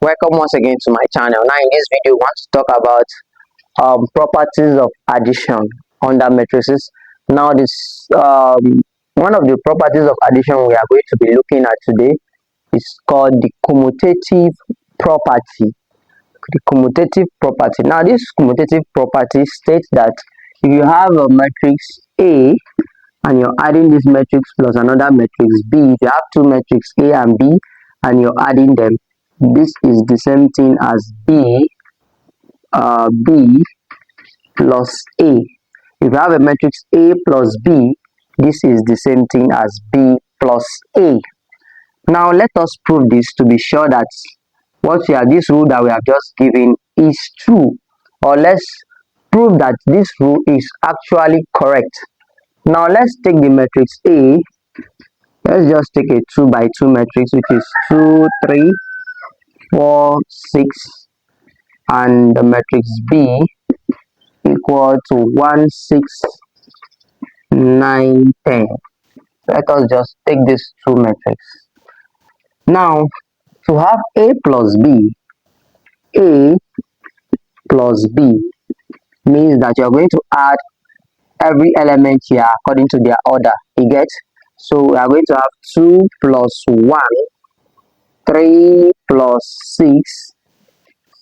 Welcome once again to my channel. Now in this video, I want to talk about properties of addition under matrices. Now this one of the properties of addition we are going to be looking at today is called the commutative property. The commutative property. Now this commutative property states that if you have a matrix A and you're adding this matrix plus another matrix B, if you have two matrices A and B and you're adding them, this is the same thing as B plus A. If you have a matrix A plus B, this is the same thing as B plus A. Now let us prove this to be sure that this rule that we have just given is true, or let's prove that this rule is actually correct. Now let's take the matrix A. Let's just take a 2 by 2 matrix, which is 2, 3, 4, 6, and the matrix B equal to 1, 6, 9, 10. Let us just take this 2 matrix. Now to have A plus B means that you're going to add every element here according to their order. You get? So we are going to have 2 plus 1, 3 plus 6,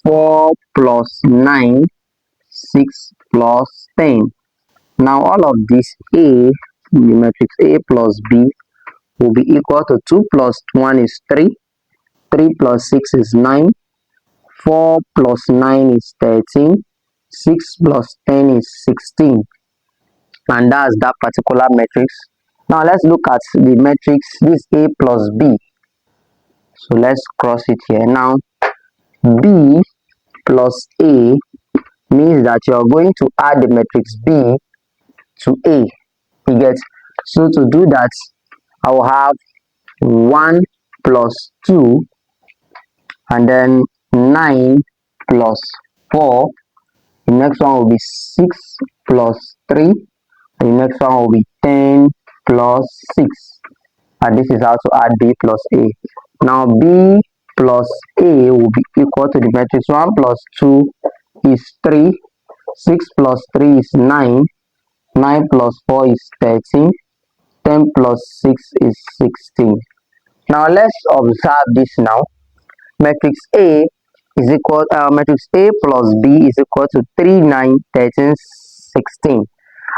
4 plus 9, 6 plus 10. Now all of this A, the matrix A plus B, will be equal to 2 plus 1 is 3, 3 plus 6 is 9, 4 plus 9 is 13, 6 plus 10 is 16. And that's that particular matrix. Now let's look at the matrix, this A plus B. So let's cross it here. Now B plus A means that you're going to add the matrix B to A. You get? So to do that, I will have 1 plus 2, and then 9 plus 4. The next one will be 6 plus 3, and the next one will be 10 plus 6. And this is how to add B plus A. Now B plus A will be equal to the matrix 1 plus 2 is 3, 6 plus 3 is 9, 9 plus 4 is 13, 10 plus 6 is 16. Now let's observe this now. Matrix A is equal matrix A plus B is equal to 3, 9, 13, 16.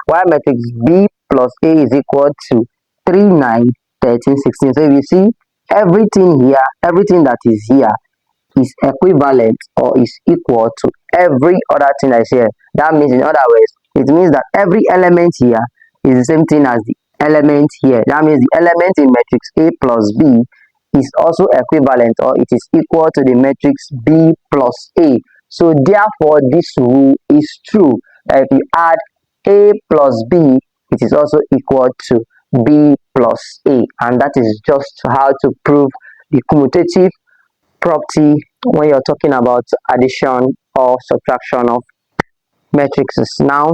While matrix B plus A is equal to 3, 9, 13, 16. So if you see, everything here, everything that is here is equivalent or is equal to every other thing that is here. That means, in other words, it means that every element here is the same thing as the element here. That means the element in matrix A plus B is also equivalent, or it is equal to the matrix B plus A. So therefore this rule is true, that if you add A plus B, it is also equal to B plus A. And that is just how to prove the commutative property when you're talking about addition or subtraction of matrices. Now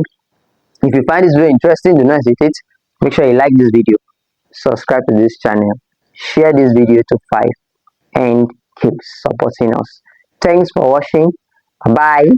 if you find this video interesting, do not hesitate. Make sure you like this video, subscribe to this channel, share this video to 5, and keep supporting us. Thanks for watching. Bye.